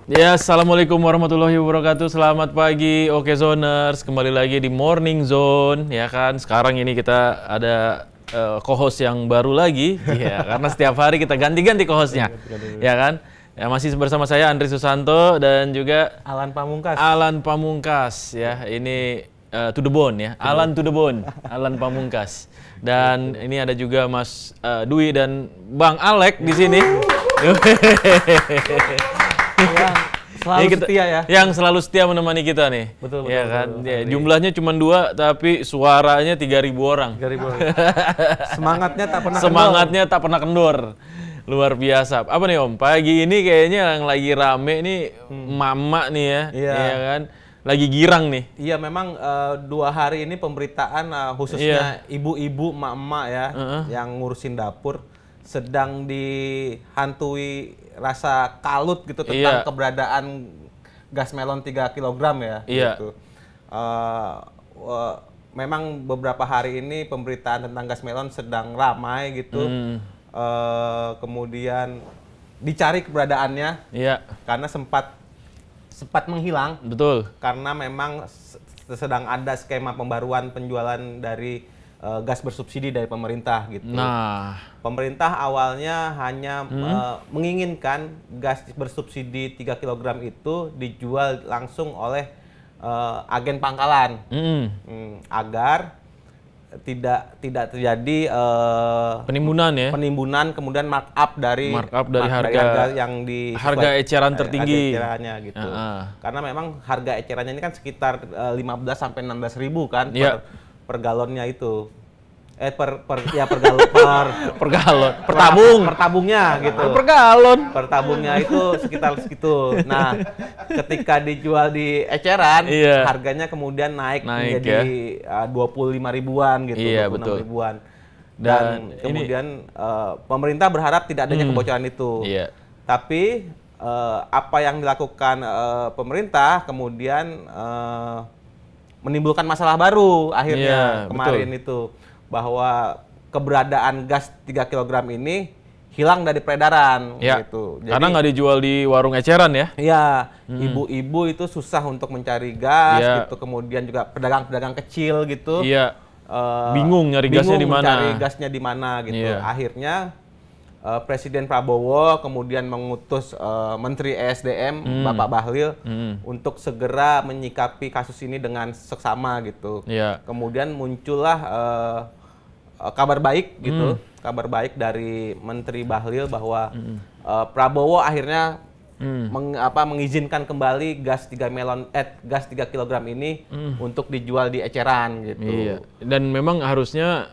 Ya, assalamualaikum warahmatullahi wabarakatuh. Selamat pagi, Oke Zoners. Kembali lagi di Morning Zone, ya kan? Sekarang ini kita ada co-host yang baru lagi, ya, karena setiap hari kita ganti-ganti co-hostnya, ya kan? Ya, masih bersama saya Andri Susanto dan juga Alan Pamungkas. Alan Pamungkas, ya. Ini to the bone, ya. Alan to the bone, Alan Pamungkas. Dan ini ada juga Mas Dwi dan Bang Alek di sini. Yang selalu setia ya. Yang selalu setia menemani kita nih. Betul. Ya kan. Ya, jumlahnya cuma 2 tapi suaranya 3.000 orang. 3.000 orang. Semangatnya tak pernah kendor. Luar biasa. Apa nih Om? Pagi ini kayaknya yang lagi rame nih mama nih ya. Iya kan. Lagi girang nih. Iya, memang 2 hari ini pemberitaan khususnya ibu-ibu, emak-emak ya yang ngurusin dapur sedang dihantui rasa kalut gitu tentang keberadaan gas melon 3 kg ya. Gitu. Memang beberapa hari ini pemberitaan tentang gas melon sedang ramai gitu. Kemudian dicari keberadaannya karena sempat menghilang. Betul. Karena memang sedang ada skema pembaruan penjualan dari gas bersubsidi dari pemerintah gitu. Nah, pemerintah awalnya hanya menginginkan gas bersubsidi 3 kg itu dijual langsung oleh agen pangkalan agar tidak terjadi penimbunan kemudian markup dari harga yang harga eceran tertinggi gitu. Karena memang harga ecerannya ini kan sekitar 15 sampai 16 ribu kan per galonnya itu. Per tabungnya gitu. Per galon. Per tabungnya itu sekitar segitu. Nah, ketika dijual di eceran, harganya kemudian naik menjadi 25 ribuan gitu, 26 ribuan. Dan kemudian pemerintah berharap tidak adanya kebocoran itu. Tapi apa yang dilakukan pemerintah kemudian menimbulkan masalah baru akhirnya kemarin itu, bahwa keberadaan gas 3 kg ini hilang dari peredaran gitu. Jadi, karena nggak dijual di warung eceran ya? Iya, ibu-ibu itu susah untuk mencari gas gitu, kemudian juga pedagang-pedagang kecil gitu. Bingung nyari gasnya di mana? Mencari gasnya di mana gitu. Akhirnya Presiden Prabowo kemudian mengutus Menteri ESDM Bapak Bahlil untuk segera menyikapi kasus ini dengan seksama gitu. Kemudian muncullah kabar baik gitu, kabar baik dari Menteri Bahlil bahwa Prabowo akhirnya mengizinkan kembali gas 3 kg ini untuk dijual di eceran gitu. Dan memang harusnya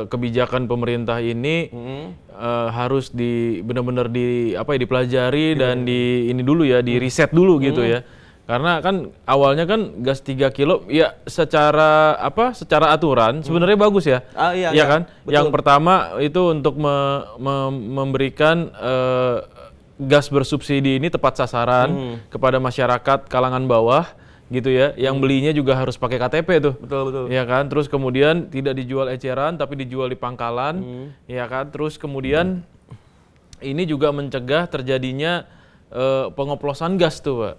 kebijakan pemerintah ini harus benar-benar dipelajari dan ini dulu ya, di riset dulu gitu ya. Karena kan awalnya kan gas 3 kilo ya secara aturan sebenarnya bagus ya. Iya kan? Betul. Yang pertama itu untuk memberikan gas bersubsidi ini tepat sasaran kepada masyarakat kalangan bawah gitu ya, yang belinya juga harus pakai KTP tuh. Betul. Ya kan? Terus kemudian tidak dijual eceran tapi dijual di pangkalan. Ya kan? Terus kemudian ini juga mencegah terjadinya pengoplosan gas tuh, Pak.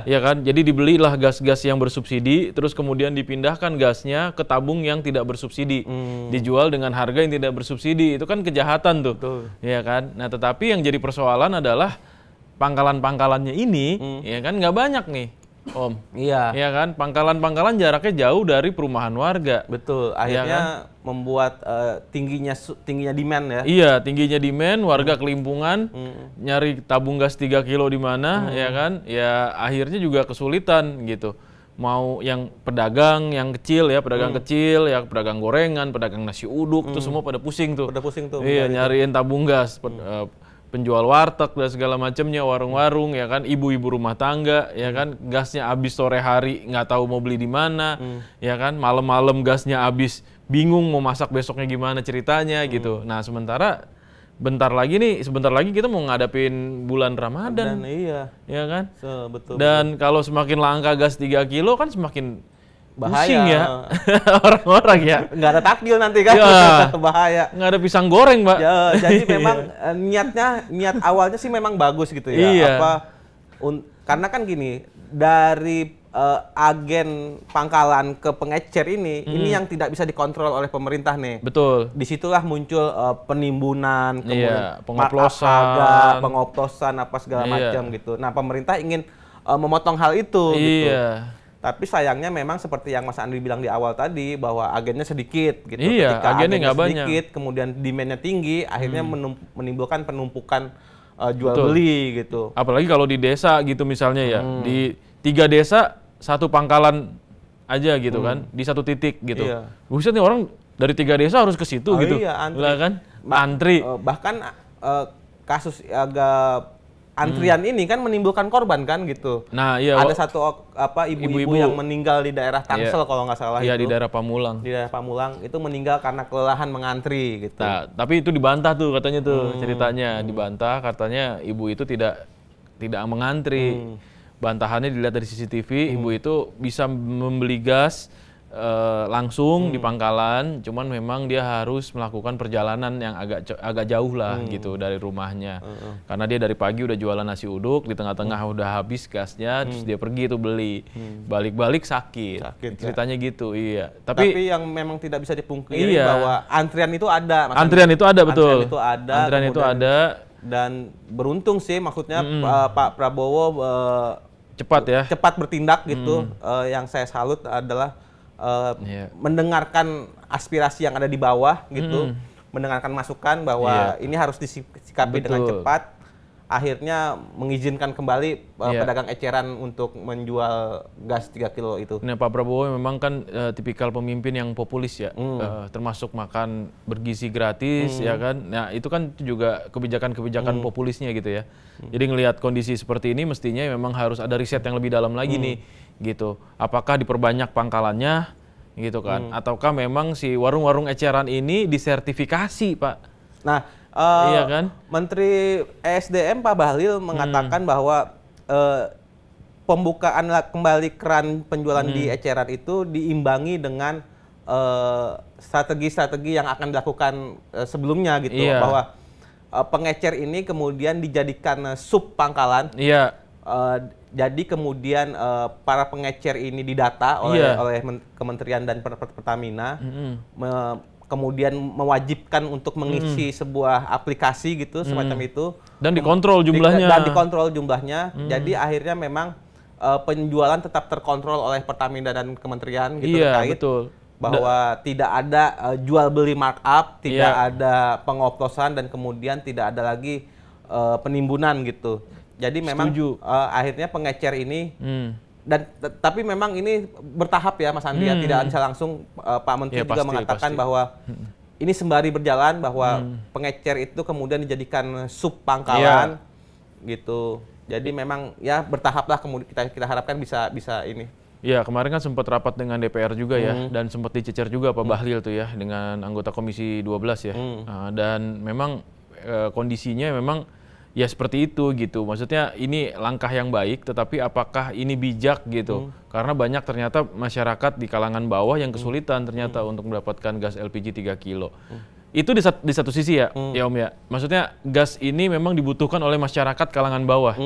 Ya kan? Jadi dibelilah gas-gas yang bersubsidi, terus kemudian dipindahkan gasnya ke tabung yang tidak bersubsidi. Dijual dengan harga yang tidak bersubsidi. Itu kan kejahatan tuh. Betul. Ya kan? Nah, tetapi yang jadi persoalan adalah pangkalan-pangkalannya ini ya kan nggak banyak nih, Om. Ya kan? Pangkalan-pangkalan jaraknya jauh dari perumahan warga. Betul. Akhirnya membuat tingginya demand ya. Iya, tingginya demand, warga kelimpungan nyari tabung gas 3 kilo di mana, ya kan? Ya akhirnya juga kesulitan gitu. Mau yang pedagang yang kecil ya, kecil ya, pedagang gorengan, pedagang nasi uduk tuh semua pada pusing tuh. Iya, nyariin tabung gas. Penjual warteg dan segala macamnya, warung-warung ya kan, ibu-ibu rumah tangga ya kan, gasnya habis sore hari nggak tahu mau beli di mana, ya kan, malam-malam gasnya habis, bingung mau masak besoknya gimana ceritanya gitu. Nah, sebentar lagi kita mau ngadapin bulan Ramadan. Ya kan? Betul. Dan kalau semakin langka gas 3 kilo kan semakin bahaya ya orang-orang ya. Nggak ada takjil nanti kan, bahaya. Nggak ada pisang goreng, Mbak. Jadi memang niat awalnya sih memang bagus gitu ya. Karena kan gini, dari agen pangkalan ke pengecer ini yang tidak bisa dikontrol oleh pemerintah nih. Betul. Disitulah muncul penimbunan, kemudian pengoplosan, apa segala macam gitu. Nah, pemerintah ingin memotong hal itu gitu. Tapi sayangnya memang seperti yang Mas Andri bilang di awal tadi, bahwa agennya sedikit gitu. Ketika agennya sedikit, kemudian demand-nya tinggi, akhirnya menimbulkan penumpukan jual beli gitu. Apalagi kalau di desa gitu misalnya ya, di 3 desa 1 pangkalan aja gitu kan, di 1 titik gitu. Buset nih, orang dari 3 desa harus ke situ gitu. Antri. Lah kan? Antri. Bahkan kasus agak antrian ini kan menimbulkan korban kan gitu. Nah, iya. Ada satu ibu-ibu yang meninggal di daerah Tangsel kalau nggak salah itu. Di daerah Pamulang. Di daerah Pamulang itu meninggal karena kelelahan mengantri gitu. Nah, tapi itu dibantah tuh katanya tuh ceritanya, dibantah katanya ibu itu tidak mengantri. Bantahannya dilihat dari CCTV, ibu itu bisa membeli gas langsung di pangkalan, cuman memang dia harus melakukan perjalanan yang agak jauh lah gitu dari rumahnya. Karena dia dari pagi udah jualan nasi uduk, di tengah-tengah udah habis gasnya, terus dia pergi itu beli. Balik-balik sakit ceritanya gitu, iya. Tapi yang memang tidak bisa dipungkiri bahwa antrian itu ada. Antrian itu ada, betul. Antrian itu ada. Dan beruntung sih, maksudnya Pak Prabowo cepat bertindak gitu. Yang saya salut adalah mendengarkan aspirasi yang ada di bawah gitu, mendengarkan masukan bahwa ini harus disikapi dengan cepat. Akhirnya mengizinkan kembali pedagang eceran untuk menjual gas 3 kilo itu. Nah, Pak Prabowo memang kan tipikal pemimpin yang populis ya, termasuk makan bergizi gratis ya kan. Nah, itu kan juga kebijakan-kebijakan populisnya gitu ya. Jadi ngelihat kondisi seperti ini mestinya memang harus ada riset yang lebih dalam lagi nih gitu. Apakah diperbanyak pangkalannya gitu kan, ataukah memang si warung-warung eceran ini disertifikasi, Pak? Nah, iya kan? Menteri ESDM Pak Bahlil mengatakan bahwa pembukaan kembali keran penjualan di eceran itu diimbangi dengan strategi-strategi yang akan dilakukan sebelumnya gitu, bahwa pengecer ini kemudian dijadikan sub pangkalan. Jadi kemudian para pengecer ini didata oleh Kementerian dan Pertamina. Kemudian mewajibkan untuk mengisi sebuah aplikasi gitu, semacam itu. Dan dikontrol jumlahnya. Jadi akhirnya memang penjualan tetap terkontrol oleh Pertamina dan Kementerian gitu, terkait bahwa tidak ada jual beli markup, tidak ada pengoplosan, dan kemudian tidak ada lagi penimbunan gitu. Jadi memang akhirnya pengecer ini tapi memang ini bertahap ya Mas Andi, tidak bisa langsung. Pak Menteri juga mengatakan bahwa ini sembari berjalan, bahwa pengecer itu kemudian dijadikan sub pangkalan gitu. Jadi memang ya bertahap lah, kemudian kita harapkan bisa ini. Ya, kemarin kan sempat rapat dengan DPR juga ya, dan sempat dicecer juga Pak Bahlil tuh ya dengan anggota Komisi 12 ya. Dan memang kondisinya memang ya seperti itu gitu. Maksudnya ini langkah yang baik, tetapi apakah ini bijak gitu? Karena banyak ternyata masyarakat di kalangan bawah yang kesulitan ternyata untuk mendapatkan gas LPG 3 kilo. Itu di satu sisi ya, ya Om ya. Maksudnya gas ini memang dibutuhkan oleh masyarakat kalangan bawah.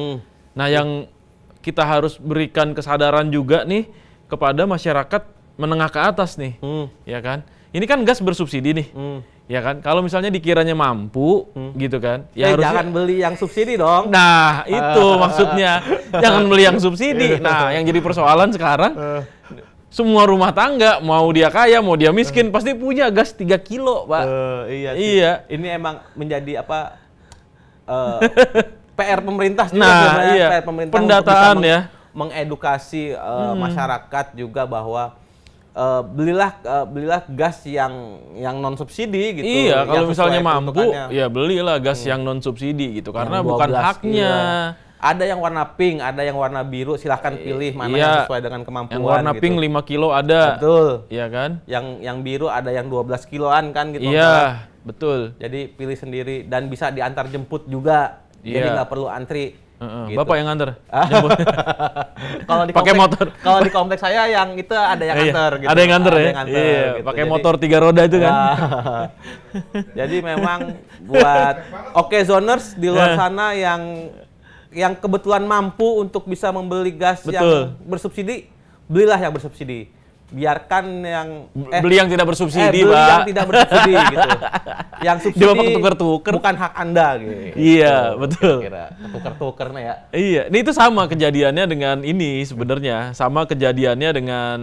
Nah, yang kita harus berikan kesadaran juga nih kepada masyarakat menengah ke atas nih, ya kan? Ini kan gas bersubsidi nih. Ya kan, kalau misalnya dikiranya mampu gitu kan, ya harusnya jangan beli yang subsidi dong. Nah, itu maksudnya, jangan beli yang subsidi. Nah, yang jadi persoalan sekarang, semua rumah tangga, mau dia kaya, mau dia miskin, pasti punya gas 3 kilo, Pak. Iya. Ini emang menjadi PR pemerintah juga. PR pemerintah pendataan ya, mengedukasi masyarakat juga bahwa belilah gas yang non subsidi gitu. Iya, kalau misalnya mampu ya belilah gas yang non subsidi gitu, karena bukan haknya. Ada yang warna pink, ada yang warna biru, silahkan pilih mana yang sesuai dengan kemampuan. Yang warna pink 5 kilo ada. Betul. Iya kan? Yang biru ada yang 12 kiloan kan gitu. Iya, betul. Jadi pilih sendiri dan bisa diantar jemput juga. Jadi nggak perlu antri. Gitu. Bapak yang nganter. Kalau di pakai motor. Kalau di kompleks saya yang itu ada yang nganter gitu. Ada yang nganter ya. Iya, gitu. Pakai motor 3 roda itu kan. Jadi memang buat zoners di luar sana yang yang kebetulan mampu untuk bisa membeli gas yang bersubsidi, belilah yang bersubsidi. Biarkan yang beli yang tidak bersubsidi, beli yang tidak bersubsidi gitu. Yang subsidi tuker-tuker bukan hak Anda gitu. Iya, betul. Kira tuker-tukernya ya. Iya, ini itu sama kejadiannya dengan ini sebenarnya, sama kejadiannya dengan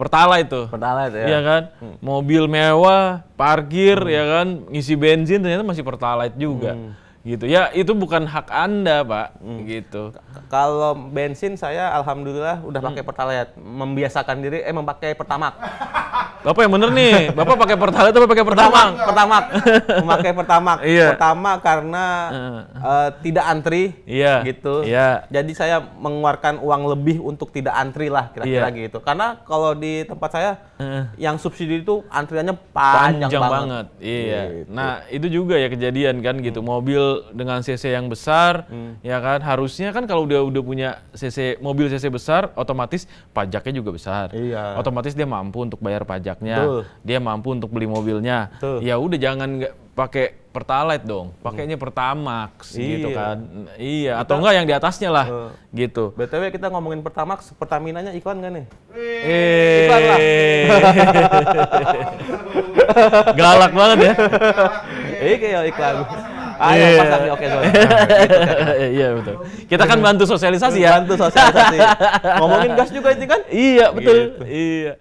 Pertalite itu. Pertalite ya. Iya kan? Mobil mewah, parkir ya kan, ngisi bensin ternyata masih Pertalite juga. Gitu. Ya, itu bukan hak Anda, Pak. Gitu. Kalau bensin saya alhamdulillah udah pakai Pertalite, membiasakan diri memakai Pertamax. Bapak yang bener nih. Bapak pakai Pertalite atau pakai Pertamax? Pertamax. Memakai Pertamax. Iya. Pertama karena tidak antri gitu. Iya. Jadi saya mengeluarkan uang lebih untuk tidak antri lah kira-kira gitu. Karena kalau di tempat saya yang subsidi itu antriannya panjang banget. Iya. Gitu. Nah, itu juga ya kejadian kan gitu. Mobil dengan CC yang besar ya kan, harusnya kan kalau udah punya mobil CC besar, otomatis pajaknya juga besar. Iya. Otomatis dia mampu untuk bayar pajaknya. Betul. Dia mampu untuk beli mobilnya. Betul. Ya udah jangan pakai Pertalite dong, pakainya Pertamax gitu kan. Iya, atau enggak yang di atasnya lah gitu. BTW kita ngomongin Pertamax, Pertaminanya iklan nggak nih? Iklan lah. Galak banget ya. Kayak iklan. Ayo pasang di Oke Zone. Iya betul. Kita kan bantu sosialisasi ya. Bantu sosialisasi. Ngomongin gas juga ini kan? Iya betul. Gitu. Iya.